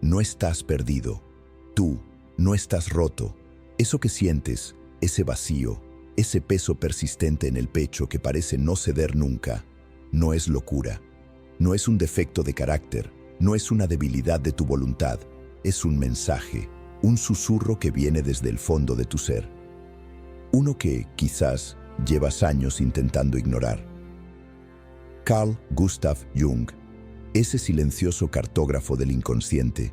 no estás perdido. Tú no estás roto. Eso que sientes, ese vacío, ese peso persistente en el pecho que parece no ceder nunca, no es locura. No es un defecto de carácter, no es una debilidad de tu voluntad. Es un mensaje, un susurro que viene desde el fondo de tu ser. Uno que, quizás, llevas años intentando ignorar. Carl Gustav Jung, ese silencioso cartógrafo del inconsciente,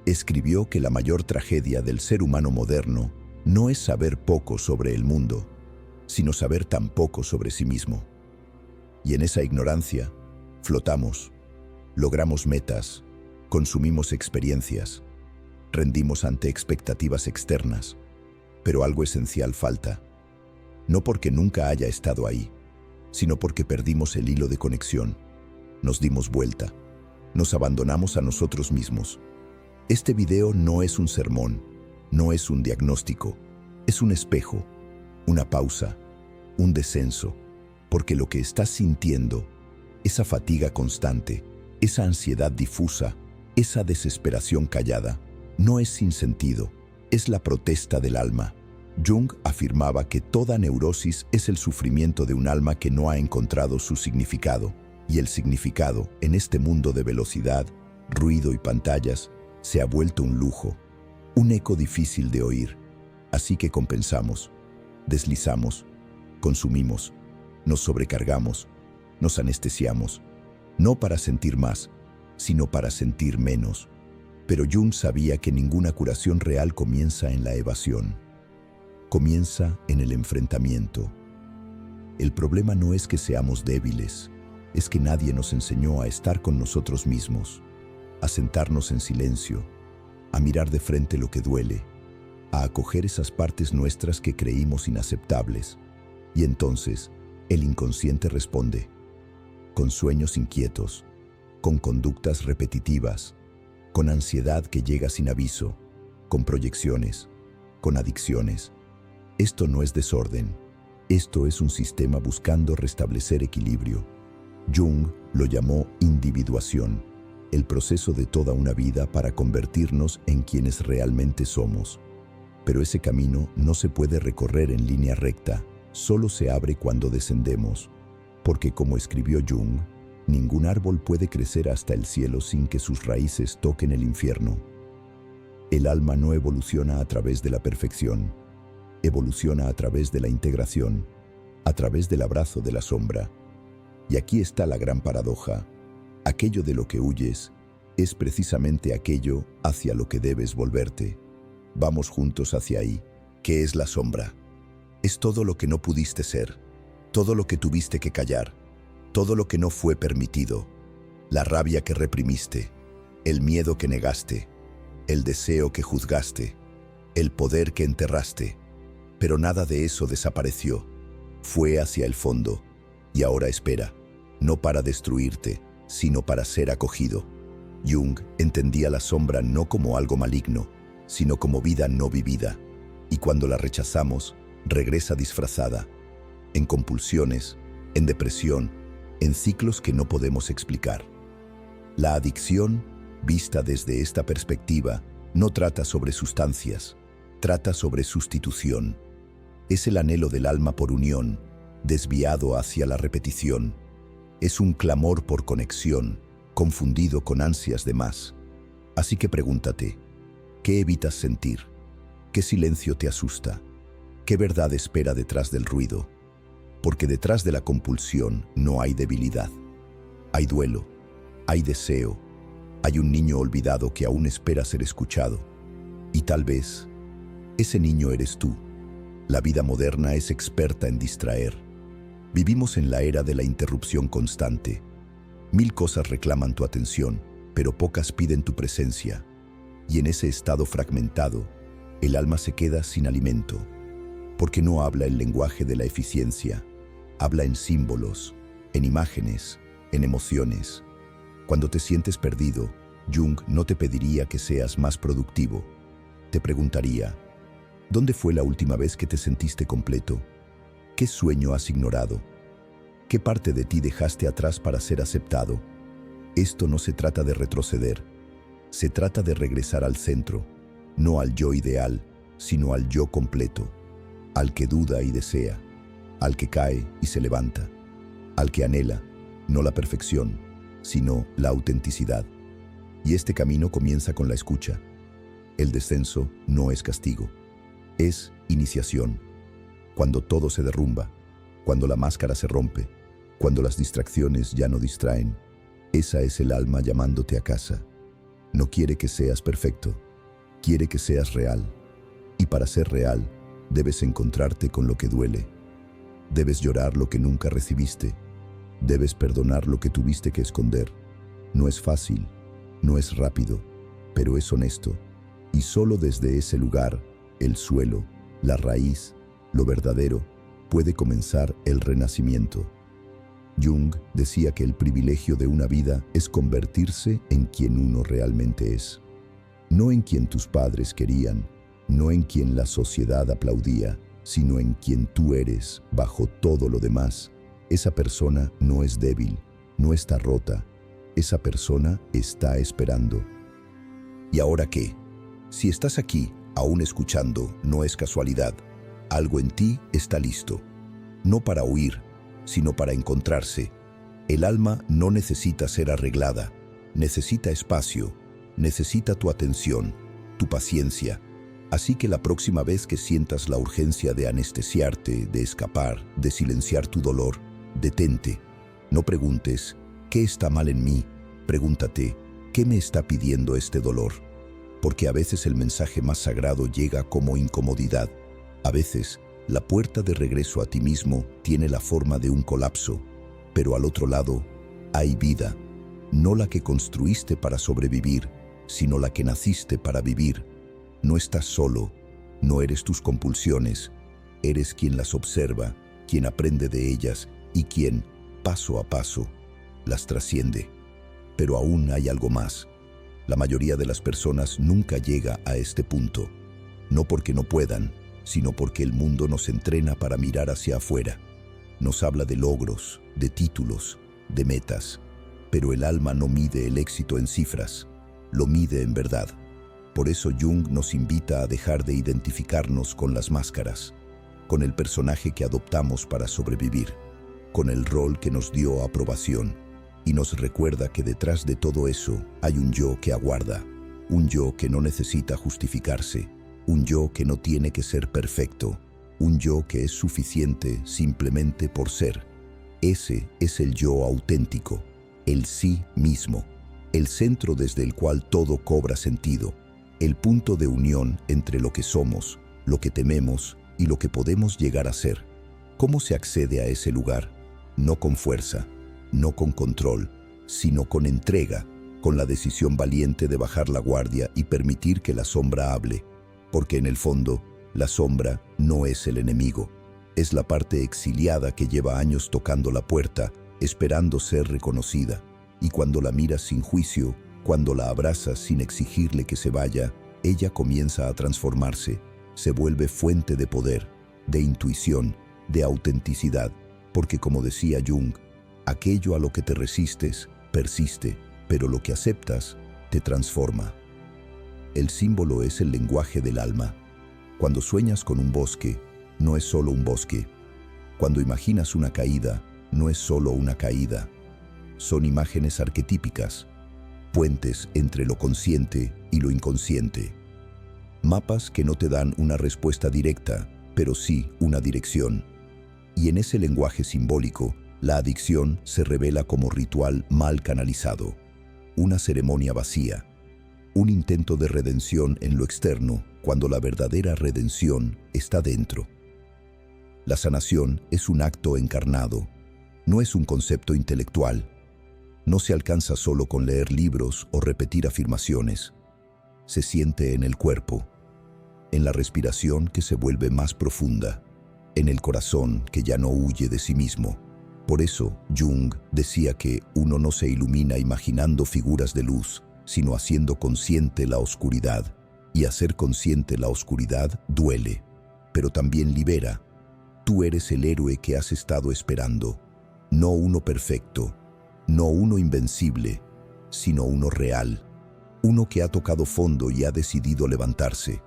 escribió que la mayor tragedia del ser humano moderno no es saber poco sobre el mundo, sino saber tan poco sobre sí mismo. Y en esa ignorancia, flotamos, logramos metas, consumimos experiencias, rendimos ante expectativas externas, pero algo esencial falta. No porque nunca haya estado ahí, sino porque perdimos el hilo de conexión, nos dimos vuelta, nos abandonamos a nosotros mismos. Este video no es un sermón, no es un diagnóstico, es un espejo, una pausa, un descenso, porque lo que estás sintiendo, esa fatiga constante, esa ansiedad difusa, esa desesperación callada, no es sin sentido, es la protesta del alma. Jung afirmaba que toda neurosis es el sufrimiento de un alma que no ha encontrado su significado, y el significado, en este mundo de velocidad, ruido y pantallas, se ha vuelto un lujo, un eco difícil de oír. Así que compensamos, deslizamos, consumimos, nos sobrecargamos, nos anestesiamos, no para sentir más, sino para sentir menos. Pero Jung sabía que ninguna curación real comienza en la evasión. Comienza en el enfrentamiento. El problema no es que seamos débiles, es que nadie nos enseñó a estar con nosotros mismos, a sentarnos en silencio, a mirar de frente lo que duele, a acoger esas partes nuestras que creímos inaceptables. Y entonces, el inconsciente responde, con sueños inquietos, con conductas repetitivas, con ansiedad que llega sin aviso, con proyecciones, con adicciones. Esto no es desorden, esto es un sistema buscando restablecer equilibrio. Jung lo llamó individuación, el proceso de toda una vida para convertirnos en quienes realmente somos. Pero ese camino no se puede recorrer en línea recta, solo se abre cuando descendemos, porque como escribió Jung, ningún árbol puede crecer hasta el cielo sin que sus raíces toquen el infierno. El alma no evoluciona a través de la perfección, evoluciona a través de la integración, a través del abrazo de la sombra. Y aquí está la gran paradoja. Aquello de lo que huyes es precisamente aquello hacia lo que debes volverte. Vamos juntos hacia ahí. ¿Qué es la sombra? Es todo lo que no pudiste ser, todo lo que tuviste que callar, todo lo que no fue permitido, la rabia que reprimiste, el miedo que negaste, el deseo que juzgaste, el poder que enterraste. Pero nada de eso desapareció. Fue hacia el fondo y ahora espera, no para destruirte, sino para ser acogido. Jung entendía la sombra no como algo maligno, sino como vida no vivida. Y cuando la rechazamos, regresa disfrazada, en compulsiones, en depresión, en ciclos que no podemos explicar. La adicción, vista desde esta perspectiva, no trata sobre sustancias, trata sobre sustitución. Es el anhelo del alma por unión, desviado hacia la repetición. Es un clamor por conexión, confundido con ansias de más. Así que pregúntate, ¿qué evitas sentir? ¿Qué silencio te asusta? ¿Qué verdad espera detrás del ruido? Porque detrás de la compulsión no hay debilidad. Hay duelo, hay deseo, hay un niño olvidado que aún espera ser escuchado. Y tal vez, ese niño eres tú. La vida moderna es experta en distraer. Vivimos en la era de la interrupción constante. 1000 cosas reclaman tu atención, pero pocas piden tu presencia. Y en ese estado fragmentado, el alma se queda sin alimento, porque no habla el lenguaje de la eficiencia, habla en símbolos, en imágenes, en emociones. Cuando te sientes perdido, Jung no te pediría que seas más productivo. Te preguntaría, ¿dónde fue la última vez que te sentiste completo? ¿Qué sueño has ignorado? ¿Qué parte de ti dejaste atrás para ser aceptado? Esto no se trata de retroceder, Se trata de regresar al centro, no al yo ideal, sino al yo completo, al que duda y desea, al que cae y se levanta, al que anhela, no la perfección, sino la autenticidad. Y este camino comienza con la escucha. El descenso no es castigo, es iniciación. Cuando todo se derrumba, cuando la máscara se rompe, cuando las distracciones ya no distraen, esa es el alma llamándote a casa. No quiere que seas perfecto, quiere que seas real. Y para ser real, debes encontrarte con lo que duele. Debes llorar lo que nunca recibiste. Debes perdonar lo que tuviste que esconder. No es fácil, no es rápido, pero es honesto. Y solo desde ese lugar, el suelo, la raíz, lo verdadero, puede comenzar el renacimiento. Jung decía que el privilegio de una vida es convertirse en quien uno realmente es. No en quien tus padres querían, no en quien la sociedad aplaudía, sino en quien tú eres bajo todo lo demás. Esa persona no es débil, no está rota. Esa persona está esperando. ¿Y ahora qué? Si estás aquí, aún escuchando, no es casualidad. Algo en ti está listo. No para huir, sino para encontrarse. El alma no necesita ser arreglada, necesita espacio, necesita tu atención, tu paciencia. Así que la próxima vez que sientas la urgencia de anestesiarte, de escapar, de silenciar tu dolor, detente. No preguntes, ¿qué está mal en mí? Pregúntate, ¿qué me está pidiendo este dolor? Porque a veces el mensaje más sagrado llega como incomodidad. A veces, la puerta de regreso a ti mismo tiene la forma de un colapso, pero al otro lado hay vida, no la que construiste para sobrevivir, sino la que naciste para vivir. No estás solo, no eres tus compulsiones, eres quien las observa, quien aprende de ellas y quien, paso a paso, las trasciende. Pero aún hay algo más. La mayoría de las personas nunca llega a este punto, no porque no puedan, sino porque el mundo nos entrena para mirar hacia afuera. Nos habla de logros, de títulos, de metas, pero el alma no mide el éxito en cifras, lo mide en verdad. Por eso Jung nos invita a dejar de identificarnos con las máscaras, con el personaje que adoptamos para sobrevivir, con el rol que nos dio aprobación, y nos recuerda que detrás de todo eso hay un yo que aguarda, un yo que no necesita justificarse, un yo que no tiene que ser perfecto, un yo que es suficiente simplemente por ser. Ese es el yo auténtico, el sí mismo, el centro desde el cual todo cobra sentido, el punto de unión entre lo que somos, lo que tememos y lo que podemos llegar a ser. ¿Cómo se accede a ese lugar? No con fuerza, no con control, sino con entrega, con la decisión valiente de bajar la guardia y permitir que la sombra hable. Porque en el fondo, la sombra no es el enemigo, es la parte exiliada que lleva años tocando la puerta, esperando ser reconocida. Y cuando la miras sin juicio, cuando la abrazas sin exigirle que se vaya, ella comienza a transformarse, se vuelve fuente de poder, de intuición, de autenticidad, porque como decía Jung, aquello a lo que te resistes persiste, pero lo que aceptas te transforma. El símbolo es el lenguaje del alma. Cuando sueñas con un bosque, no es solo un bosque. Cuando imaginas una caída, no es solo una caída. Son imágenes arquetípicas, puentes entre lo consciente y lo inconsciente. Mapas que no te dan una respuesta directa, pero sí una dirección. Y en ese lenguaje simbólico, la adicción se revela como ritual mal canalizado, una ceremonia vacía, un intento de redención en lo externo cuando la verdadera redención está dentro. La sanación es un acto encarnado, no es un concepto intelectual. No se alcanza solo con leer libros o repetir afirmaciones. Se siente en el cuerpo, en la respiración que se vuelve más profunda, en el corazón que ya no huye de sí mismo. Por eso, Jung decía que uno no se ilumina imaginando figuras de luz, sino haciendo consciente la oscuridad. Y hacer consciente la oscuridad duele, pero también libera. Tú eres el héroe que has estado esperando, no uno perfecto, no uno invencible, sino uno real, Uno que ha tocado fondo y ha decidido levantarse.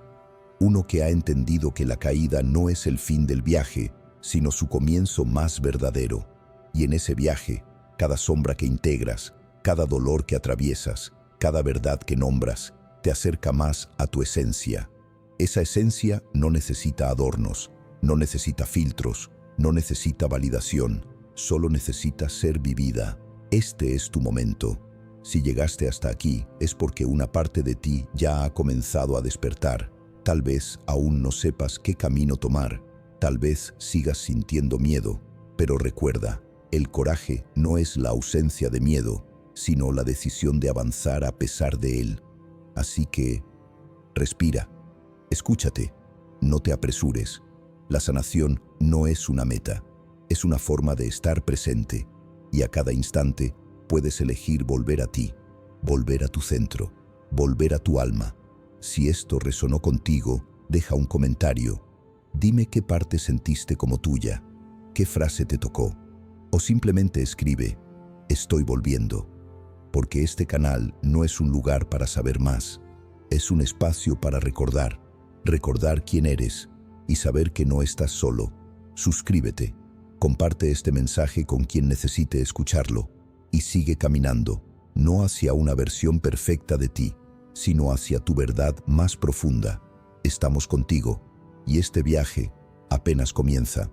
Uno que ha entendido que la caída no es el fin del viaje, sino su comienzo más verdadero. Y en ese viaje, cada sombra que integras, cada dolor que atraviesas, cada verdad que nombras, te acerca más a tu esencia. Esa esencia no necesita adornos, no necesita filtros, no necesita validación, solo necesita ser vivida. Este es tu momento. Si llegaste hasta aquí, es porque una parte de ti ya ha comenzado a despertar. Tal vez aún no sepas qué camino tomar, tal vez sigas sintiendo miedo, pero recuerda, el coraje no es la ausencia de miedo, sino la decisión de avanzar a pesar de él. Así que, respira, escúchate, no te apresures. La sanación no es una meta, es una forma de estar presente, y a cada instante puedes elegir volver a ti, volver a tu centro, volver a tu alma. Si esto resonó contigo, deja un comentario. Dime qué parte sentiste como tuya, qué frase te tocó, o simplemente escribe, estoy volviendo. Porque este canal no es un lugar para saber más, es un espacio para recordar, recordar quién eres y saber que no estás solo. Suscríbete, comparte este mensaje con quien necesite escucharlo y sigue caminando, no hacia una versión perfecta de ti, sino hacia tu verdad más profunda. Estamos contigo y este viaje apenas comienza.